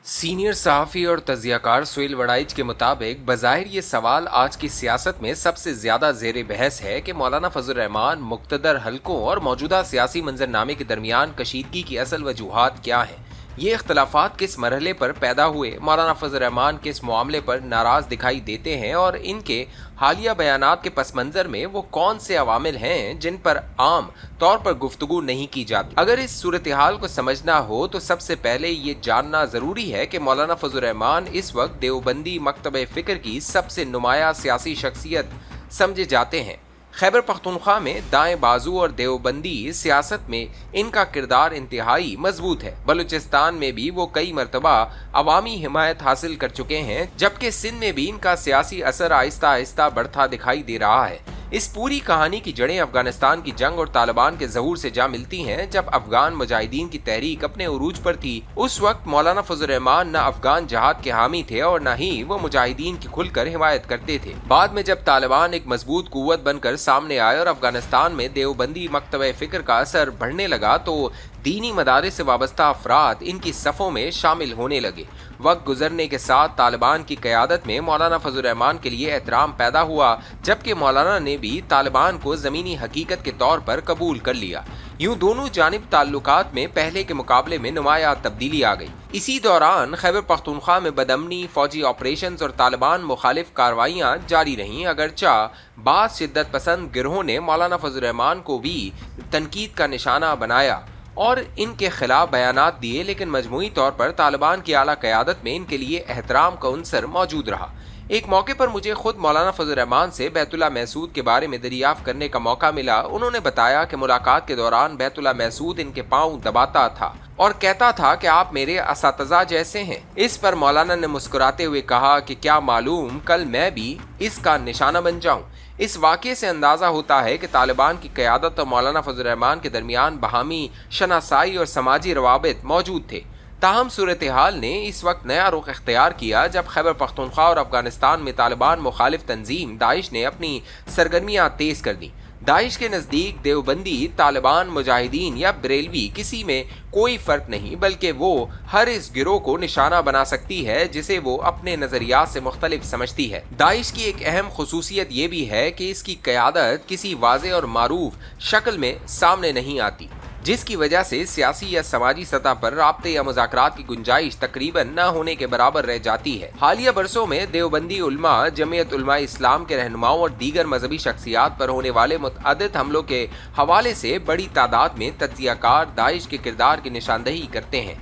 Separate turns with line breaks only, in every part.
Senior सहाफ़ी और तज्ज़ियाकार सुहेल वड़ाइच के मुताबिक बज़ाहिर ये सवाल आज की सियासत में सबसे ज़्यादा ज़ेर बहस है कि मौलाना फजल रहमान मुक़्तदर हलकों और मौजूदा सियासी मंजरनामे के दरमियान कशीदगी की असल वजूहात क्या हैं। ये इख्तलाफात किस मरहले पर पैदा हुए, मौलाना फजल रहमान किस मामले पर नाराज़ दिखाई देते हैं और इनके हालिया बयानात के पस मंज़र में वो कौन से अवामिल हैं जिन पर आम तौर पर गुफ्तगू नहीं की जाती। अगर इस सूरत हाल को समझना हो तो सबसे पहले ये जानना ज़रूरी है कि मौलाना फजल रहमान इस वक्त देवबंदी मकतब फ़िक्र की सबसे नुमाया सियासी शख्सियत समझे जाते हैं। खैबर पख्तूनख्वा में दाएं बाजू और देवबंदी सियासत में इनका किरदार इंतहाई मजबूत है। बलूचिस्तान में भी वो कई मरतबा अवामी हिमायत हासिल कर चुके हैं, जबकि सिंध में भी इनका सियासी असर आहिस्ता आहिस्ता बढ़ता दिखाई दे रहा है। इस पूरी कहानी की जड़ें अफगानिस्तान की जंग और तालिबान के ज़हूर से जा मिलती हैं। जब अफगान मुजाहिदीन की तहरीक अपने उरूज पर थी, उस वक्त मौलाना फजल रहमान न अफगान जहाद के हामी थे और न ही वो मुजाहिदीन की खुलकर हिमायत करते थे। बाद में जब तालिबान एक मजबूत कुव्वत बनकर सामने आए और अफगानिस्तान में देवबंदी मकतब फ़िक्र का असर बढ़ने लगा तो दीनी मदारिस से वाबस्ता अफराद इनकी सफ़ों में शामिल होने लगे। वक्त गुजरने के साथ तालिबान की क़यादत में मौलाना फजल रहमान के लिए एहतराम पैदा हुआ, जबकि मौलाना ने भी तालिबान को ज़मीनी हकीकत के तौर पर कबूल कर लिया। यूं दोनों जानिब ताल्लुकात में पहले के मुकाबले में नुमाया तब्दीली आ गई। इसी दौरान खैबर पख्तूनख्वा में बदमनी, फौजी ऑपरेशन और तालिबान मुखालिफ कार्रवाइयाँ जारी रहीं, अगरचा बाज़ शिद्दत पसंद गिरोहों ने मौलाना फजल रहमान को भी तनकीद का निशाना बनाया और इनके खिलाफ बयानात दिए, लेकिन मजमूई तौर पर तालिबान की आला क़यादत में इनके लिए एहतराम का उनसर मौजूद रहा। एक मौके पर मुझे खुद मौलाना फजल रहमान से बैतुल्लाह महसूद के बारे में दरियाफ्त करने का मौका मिला। उन्होंने बताया कि मुलाकात के दौरान बैतुल्लाह महसूद इनके पाँव दबाता था और कहता था कि आप मेरे असातिज़ा जैसे हैं। इस पर मौलाना ने मुस्कुराते हुए कहा कि क्या मालूम कल मैं भी इसका निशाना बन जाऊं। इस वाक़े से अंदाज़ा होता है कि तालिबान की क़यादत और मौलाना फजल रहमान के दरमियान बहामी शनासाई और समाजी रवाबित मौजूद थे। ताहम सूरत हाल ने इस वक्त नया रुख इख्तियार किया जब खैबर पख्तूनख्वा और अफगानिस्तान में तालिबान मुखालिफ तंजीम दाइश ने अपनी सरगर्मियाँ तेज़ कर दी। दाइश के नज़दीक देवबंदी, तालिबान, मुजाहिदीन या बरेलवी किसी में कोई फ़र्क नहीं, बल्कि वो हर इस गिरोह को निशाना बना सकती है जिसे वो अपने नज़रियात से मुख्तलिफ समझती है। दाइश की एक अहम खुसूसियत ये भी है कि इसकी क़यादत किसी वाज़े और मारूफ शक्ल में सामने नहीं आती, जिसकी वजह से सियासी या समाजी सतह पर राब्ते या मुज़ाकरात की गुंजाइश तकरीबन न होने के बराबर रह जाती है। हालिया बरसों में देवबंदी उलमा, जमीयत उलमा इस्लाम के रहनुमाओं और दीगर मजहबी शख्सियात पर होने वाले मुतअद्दिद हमलों के हवाले से बड़ी तादाद में तज्ज़ियाकार दाइश के किरदार की निशानदही करते हैं।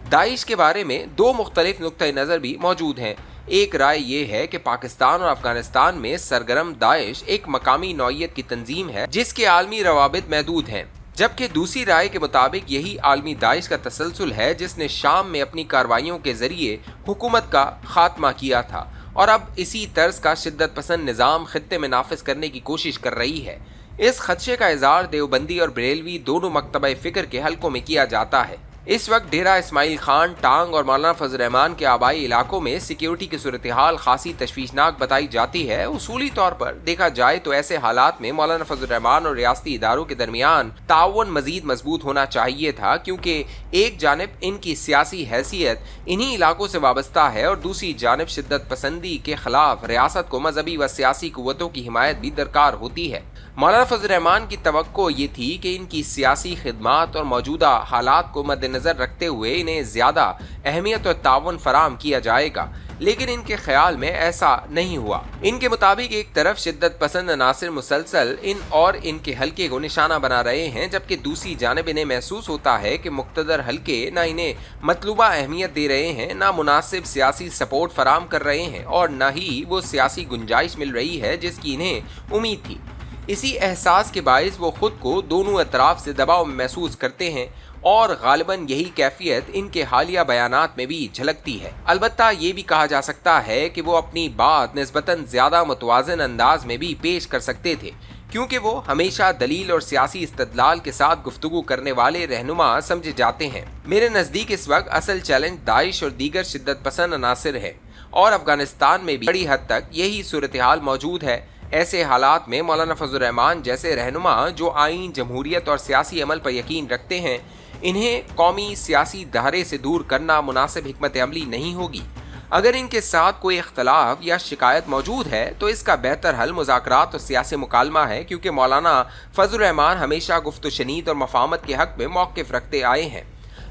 दाइश के बारे में दो मुख्तलिफ नुक्ते नज़र भी मौजूद हैं। एक राय ये है कि पाकिस्तान और अफगानिस्तान में सरगर्म दाइश एक मकामी नौइयत की तंजीम है जिसके आलमी रवाबित महदूद हैं, जबकि दूसरी राय के मुताबिक यही आलमी दाइश का तसलसल है जिसने शाम में अपनी कार्रवाइयों के जरिए हुकूमत का खात्मा किया था और अब इसी तर्ज का शिद्दत पसंद निज़ाम खित्ते में नाफिज करने की कोशिश कर रही है। इस खदशे का इज़हार देवबंदी और बरेलवी दोनों मकतब फ़िक्र के हलकों में किया जाता है। इस वक्त डेरा इस्माइल खान, टांग और मौलाना फजल रहमान के आबाई इलाकों में सिक्योरिटी की सूरत हाल खासी तशवीशनाक बताई जाती है। उसूली तौर पर देखा जाए तो ऐसे हालात में मौलाना फजल रहमान और रियासती इदारों के दरमियान ताउन मजीद मजबूत होना चाहिए था, क्योंकि एक जानिब इनकी सियासी हैसियत इन्हीं इलाकों से वाबस्ता है और दूसरी जानिब शिद्दत पसंदी के खिलाफ रियासत को मजहबी व सियासी कुव्वतों की हिमायत भी दरकार होती है। मौलाना फजल रहमान की तवक्को ये थी कि इनकी सियासी खिदमात और मौजूदा हालात को मद्देनज़र रखते हुए इन्हें ज़्यादा अहमियत और ताउन फराम किया जाएगा, लेकिन इनके ख्याल में ऐसा नहीं हुआ। इनके मुताबिक एक तरफ शिद्दत पसंद अनासिर मुसलसल इन और इनके हल्के को निशाना बना रहे हैं, जबकि दूसरी जानिब इन्हें महसूस होता है कि मुक़्तदर हल्के न इन्हें मतलूबा अहमियत दे रहे हैं, न मुनासिब सियासी सपोर्ट फराम कर रहे हैं और न ही वो सियासी गुंजाइश मिल रही है जिसकी इन्हें उम्मीद थी। इसी एहसास के बायस वो खुद को दोनों अतराफ से दबाव में महसूस करते हैं और गालिबन यही कैफियत इनके हालिया बयानात में भी झलकती है। अलबत्ता ये भी कहा जा सकता है कि वो अपनी बात निस्बतन ज़्यादा मुतवाज़न अंदाज में भी पेश कर सकते थे, क्योंकि वो हमेशा दलील और सियासी इस्तदलाल के साथ गुफ्तगू करने वाले रहनुमा समझे जाते हैं। मेरे नज़दीक इस वक्त असल चैलेंज दाइश और दीगर शिद्दत पसंद अनासिर है और अफगानिस्तान में भी बड़ी हद तक यही सूरत हाल मौजूद है। ऐसे हालात में मौलाना फजल रहमान जैसे रहनुमा जो आइन, जमहूरियत और सियासी अमल पर यकीन रखते हैं, इन्हें कौमी सियासी धारे से दूर करना मुनासिब हिकमत अमली नहीं होगी। अगर इनके साथ कोई इख्तलाफ या शिकायत मौजूद है तो इसका बेहतर हल मुज़ाकरात और सियासी मुकालमा है, क्योंकि मौलाना फजल रहमान हमेशा गुफ्त शनीद और मफाहमत के हक़ में मौक़िफ़ रखते आए हैं।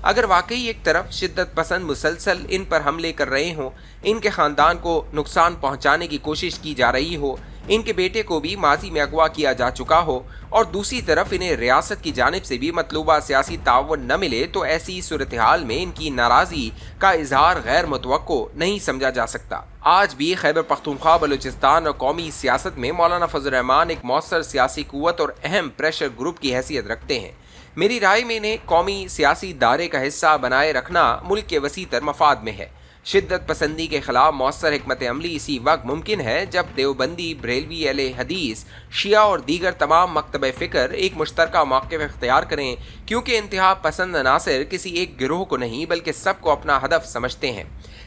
अगर वाकई एक तरफ शिद्दत पसंद मुसलसल इन पर हमले कर रहे हों, इनके ख़ानदान को नुकसान पहुँचाने की कोशिश की जा रही हो, इनके बेटे को भी माजी में अगवा किया जा चुका हो, और दूसरी तरफ इन्हें रियासत की जानिब से भी मतलूबा सियासी ताउन न मिले, तो ऐसी सूरत हाल में इनकी नाराज़गी का इजहार गैर मुतवक्को नहीं समझा जा सकता। आज भी खैबर पख्तूनख्वा, बलूचिस्तान और कौमी सियासत में मौलाना फजल रहमान एक मौसर सियासी कुव्वत और अहम प्रेशर ग्रुप की हैसियत रखते हैं। मेरी राय में इन्हें कौमी सियासी दायरे का हिस्सा बनाए रखना मुल्क के वसीतर मफाद में है। शिद्दत पसंदी के खिलाफ मौसर हिकमत अमली इसी वक्त मुमकिन है जब देवबंदी, बरेलवी, अहले हदीस, शिया और दीगर तमाम मकतब फ़िक्र एक मुश्तरका मौक़िफ़ इख्तियार करें, क्योंकि इंतहा पसंद अनासर किसी एक गिरोह को नहीं बल्कि सबको अपना हदफ समझते हैं।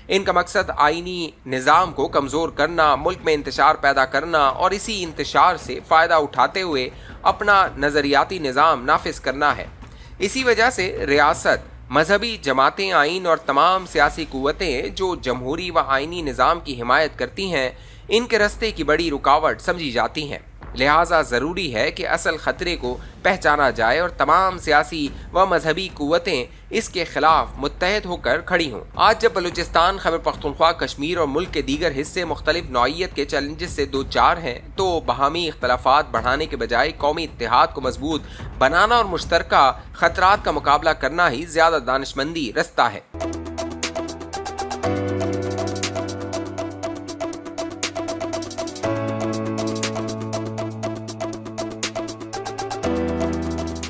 इनका मकसद आइनी निज़ाम को कमज़ोर करना, मुल्क में इंतशार पैदा करना और इसी इंतशार से फ़ायदा उठाते हुए अपना नज़रियाती निज़ाम नाफिज करना है। इसी वजह से रियासत, मजहबी जमातें, आइन और तमाम सियासी कुव्वतें जो जमहूरी व आइनी निज़ाम की हिमायत करती हैं, इनके रस्ते की बड़ी रुकावट समझी जाती हैं। लिहाजा ज़रूरी है कि असल ख़तरे को पहचाना जाए और तमाम सियासी व मजहबी कुव्वतें इसके खिलाफ मुत्तहद होकर खड़ी हों। आज जब बलूचिस्तान, खैबर पख्तूनख्वा, कश्मीर और मुल्क के दीगर हिस्से मुख्तलिफ नौइयत के चैलेंजेस से दो चार हैं, तो बाहमी इख्तलाफात बढ़ाने के बजाय कौमी इत्तेहाद को मजबूत बनाना और मुश्तरका ख़तरात का मुकाबला करना ही ज़्यादा दानिशमंदी रस्ता है।